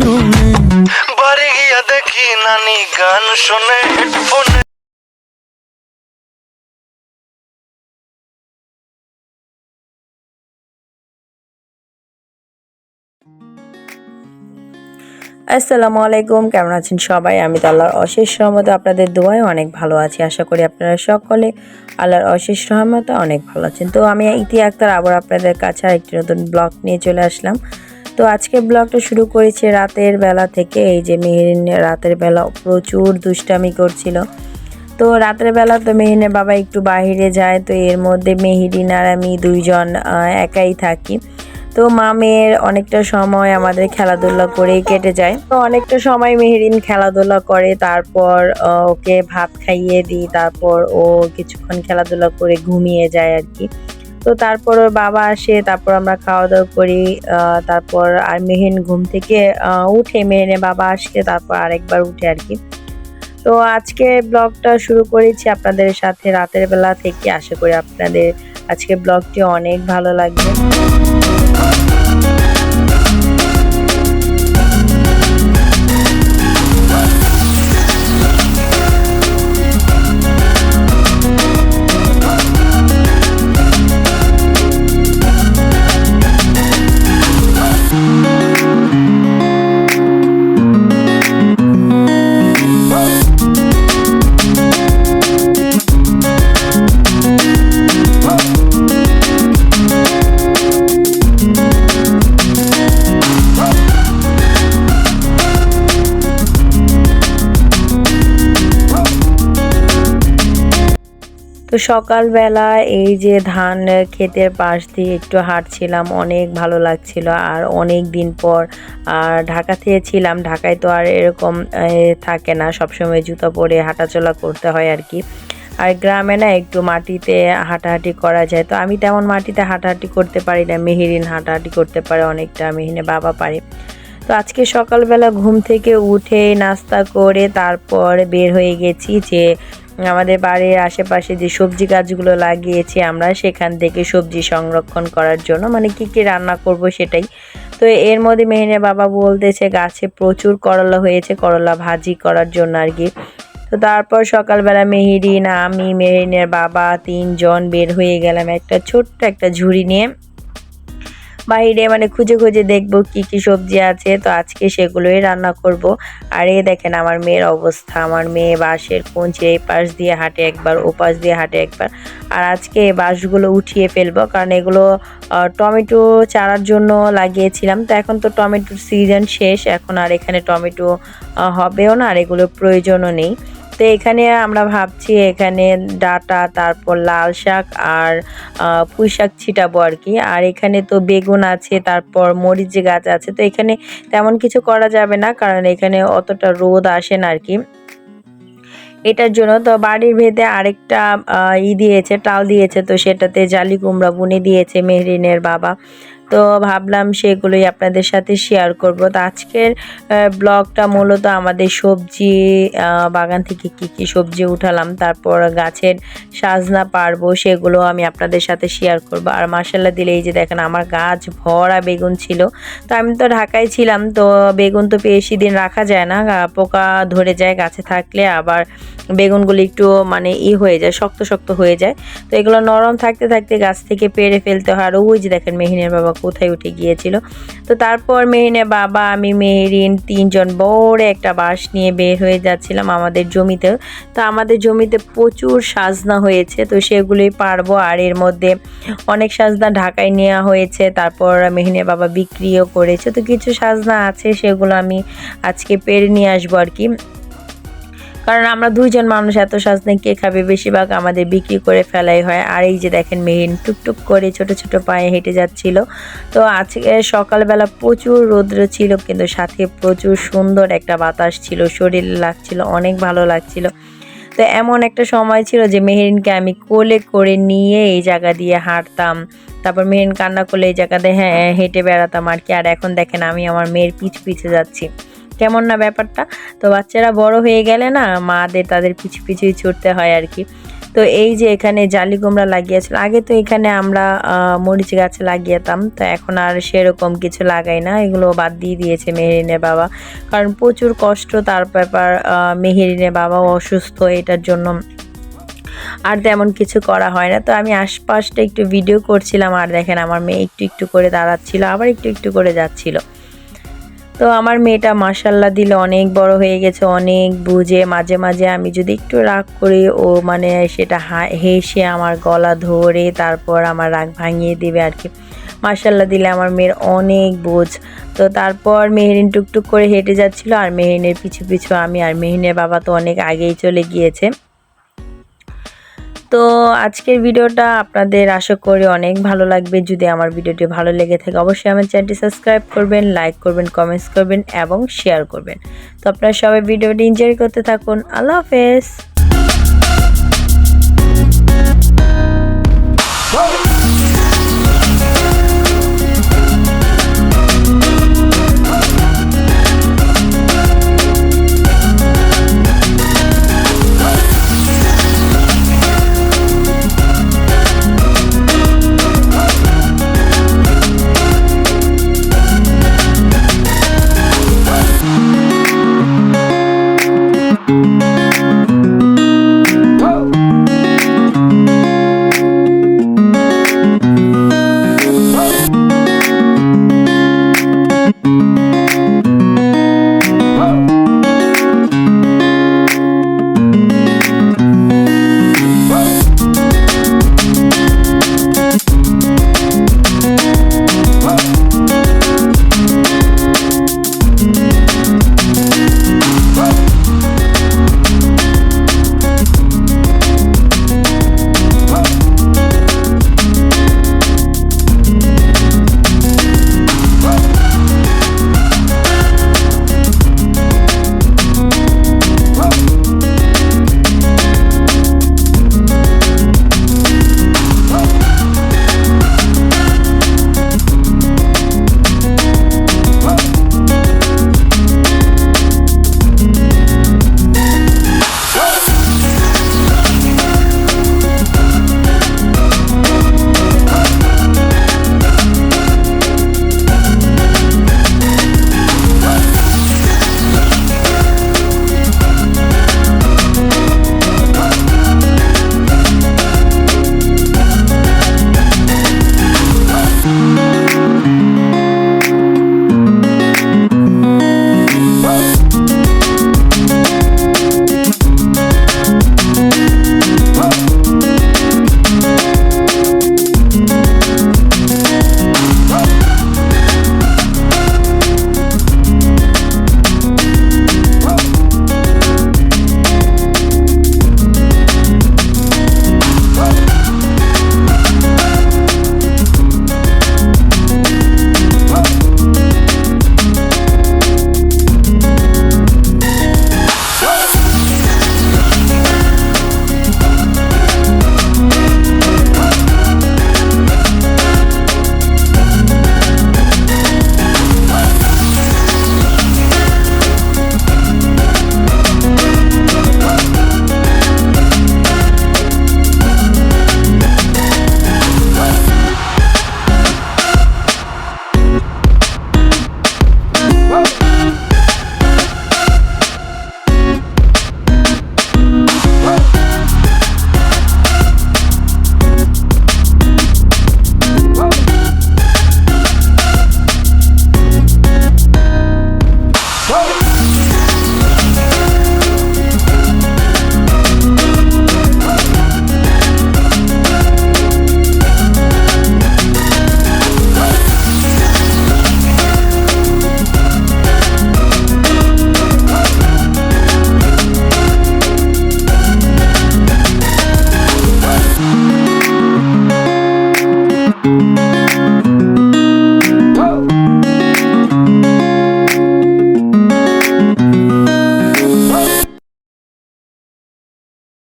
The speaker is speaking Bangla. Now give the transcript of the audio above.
কারণে বাড়ি গিয়া দেখি নানি গান শুনে হেডফোনে। আসসালামু আলাইকুম, কেমন আছেন সবাই? আমি তো আল্লাহর অশেষ রহমতে আপনাদের দোয়ায় অনেক ভালো আছি। আশা করি আপনারা সকলে আল্লাহর অশেষ রহমতে অনেক ভালো আছেন। তো আমি ইতি আক্তার আবার আপনাদের কাছে আরেকটি নতুন ব্লগ নিয়ে চলে আসলাম। তো আজকে ব্লগটা শুরু করেছি রাতের বেলা থেকে। এই যে মেহেরিন রাতের বেলা প্রচুর দুষ্টামি করছিল। তো রাতের বেলা তো মেহিনের বাবা একটু বাইরে যায়, তো এর মধ্যে মেহেরিন আর আমি দুইজন একাই থাকি। তো মামের অনেকটা সময় আমাদের খেলাধুলা করেই কেটে যায়। তো অনেকটা সময় মেহেরিন খেলাধুলা করে, তারপর ওকে ভাত খাইয়ে দিই, তারপর ও কিছুক্ষণ খেলাধুলা করে ঘুমিয়ে যায় আর কি। তো তারপর ওর বাবা আসে, তারপর আমরা খাওয়া দাওয়া করি। তারপর আর মেহেরিন ঘুম থেকে উঠে, মেহেরিনের বাবা আসলে তারপর আরেকবার উঠে আর কি। তো আজকে ব্লগটা শুরু করেছি আপনাদের সাথে রাতের বেলা থেকে। আশা করি আপনাদের আজকে ব্লগটি অনেক ভালো লাগবে। তো সকালবেলা এই যে ধান ক্ষেতের পাশ দিয়ে একটু হাঁটছিলাম, অনেক ভালো লাগছিল। আর অনেক দিন পর আর ঢাকা থেকে ছিলাম, ঢাকায় তো আর এরকম থাকে না, সবসময় জুতা পরে হাঁটাচলা করতে হয় আর কি। আর গ্রামে না একটু মাটিতে হাঁটাহাঁটি করা যায়। তো আমি তেমন মাটিতে হাঁটাহাঁটি করতে পারি না, মেহেরিন হাঁটাহাঁটি করতে পারে অনেকটা, মেহিনের বাবা পারে। তো আজকে সকালবেলা ঘুম থেকে উঠে নাস্তা করে তারপর বের হয়ে গেছি যে আমাদের বাড়ির আশেপাশে যে সবজি গাছগুলো লাগিয়েছি আমরা, সেখান থেকে সবজি সংরক্ষণ করার জন্য, মানে কি কি রান্না করব সেটাই। তো এর মধ্যে মেহিনের বাবা বলতেছে গাছে প্রচুর করলা হয়েছে, করলা ভাজি করার জন্য আর কি। তো তারপর সকালবেলা মেহেরিন, আমি, মেহেরিনের বাবা তিনজন বের হয়ে গেলাম একটা ছোট্ট একটা ঝুড়ি নিয়ে বাইরে, মানে খুঁজে খুঁজে দেখবো কি কি সবজি আছে। তো আজকে সেগুলোই রান্না করব। আর এই দেখেন আমার মেয়ের অবস্থা, আমার মেয়ে বাঁশের কঞ্চি এই পাশ দিয়ে হাঁটে একবার, ও পাশ দিয়ে হাঁটে একবার। আর আজকে এই বাঁশগুলো উঠিয়ে ফেলবো, কারণ এগুলো টমেটো চারার জন্য লাগিয়েছিলাম। তো এখন তো টমেটোর সিজন শেষ, এখন আর এখানে টমেটো হবেও না, আর এগুলোর প্রয়োজনও নেই। তো এখানে আমরা ভাবছি এখানে ডাঁটা, তারপর লাল শাক আর পুঁই শাক ছিটাবো আর কি। আর এখানে তো বেগুন আছে, তারপর মরিচ গাছ আছে। তো এখানে তেমন কিছু করা যাবে না, কারণ এখানে অতটা রোদ আসে না আর কি, এটার জন্য। তো বাড়ির ভেতরে আরেকটা দিয়েছে, টাল দিয়েছে, তো সেটাতে জালি কুমড়া বুনে দিয়েছে মেহরিনের বাবা। তো ভাবলাম সেগুলোই আপনাদের সাথে শেয়ার করব। তো আজকের ব্লগটা মূলত আমাদের সবজি বাগান থেকে কি কি সবজি উঠালাম, তারপর গাছের সাজনা পারবো, সেগুলো আমি আপনাদের সাথে শেয়ার করব। আর মাশাআল্লাহ দিলে এই যে দেখেন আমার গাছ ভরা বেগুন ছিল। তো আমি তো ঢাকায় ছিলাম, তো বেগুন তো বেশি দিন রাখা যায় না, পোকা ধরে যায় গাছে থাকলে, আবার বেগুনগুলো একটু মানে হয়ে যায়, শক্ত শক্ত হয়ে যায়। তো এগুলো নরম থাকতে থাকতে গাছ থেকে পেড়ে ফেলতে হয়। আর ওই যে দেখেন মেহিনের বাবা কোথায় উঠে গিয়েছিল। তো তারপর মেহিনের বাবা, আমি, মেহেরিন তিনজন বড় একটা বাঁশ নিয়ে বের হয়ে যাচ্ছিলাম আমাদের জমিতে। তো আমাদের জমিতে প্রচুর সাজনা হয়েছে, তো সেগুলোই পারবো। আর এর মধ্যে অনেক সাজনা ঢাকায় নেওয়া হয়েছে, তারপর মেহিনের বাবা বিক্রিও করেছে। তো কিছু সাজনা আছে, সেগুলো আমি আজকে পেরে নিয়ে আসবো আর কি, কারণ আমরা দুইজন মানুষ, এত সাজনা কে খাবে, বেশিরভাগ আমাদের বিক্রি করে ফেলাই হয়। আর এই যে দেখেন মেহিন টুকটুক করে ছোট ছোট পায়ে হেঁটে যাচ্ছিল। তো আজকে সকালবেলা প্রচুর রৌদ্র ছিল, কিন্তু সাথে প্রচুর সুন্দর একটা বাতাস ছিল, শরীর লাগছিল, অনেক ভালো লাগছিল। তো এমন একটা সময় ছিল যে মেহেরিনকে আমি কোলে করে নিয়ে এই জায়গা দিয়ে হাঁটতাম, তারপর মেহেরিন কান্না করলে এই জায়গাতে হেঁটে বেড়াতাম আর কি। আর এখন দেখেন আমি আমার মেয়ের পিছে যাচ্ছি, কেমন না ব্যাপারটা। তো বাচ্চারা বড় হয়ে গেলে না মাদের তাদের পিছু পিছুই ছুটতে হয় আর কি। তো এই যে এখানে জালি কুমড়া লাগিয়েছিল, আগে তো এখানে আমরা মরিচ গাছ লাগিয়েতাম, তো এখন আর সেরকম কিছু লাগাই না, এগুলো বাদ দিয়ে দিয়েছে মেহেরিনের বাবা, কারণ প্রচুর কষ্ট, তার ব্যাপার মেহেরিনের বাবাও অসুস্থ, এটার জন্য আর তেমন কিছু করা হয় না। তো আমি আশপাশটা একটু ভিডিও করছিলাম, আর দেখেন আমার মেয়ে একটু একটু করে দাঁড়াচ্ছিল, আবার একটু একটু করে যাচ্ছিল। তো আমার মেয়েটা মাশাল্লাহ দিলে অনেক বড় হয়ে গেছে, অনেক বুঝে। মাঝে মাঝে আমি যদি একটু রাগ করি, ও মানে সেটা হেসে আমার গলা ধরে তারপর আমার রাগ ভাঙিয়ে দিবে আর কি। মাশাল্লাহ দিলে আমার মেয়ের অনেক বোঝ। তো তারপর মেহেরিন টুকটুক করে হেঁটে যাচ্ছিল, আর মেহেরিনের পিছু পিছু আমি, আর মেহেরিনের বাবা তো অনেক আগেই চলে গিয়েছে। তো আজকের ভিডিওটা আপনাদের আশা করি অনেক ভালো লাগবে। যদি আমার ভিডিওটি ভালো লেগে থাকে অবশ্যই আমার চ্যানেলটি সাবস্ক্রাইব করবেন, লাইক করবেন, কমেন্টস করবেন এবং শেয়ার করবেন। তো আপনারা সবাই ভিডিওটি এনজয় করতে থাকুন। আল্লাহ হাফেজ।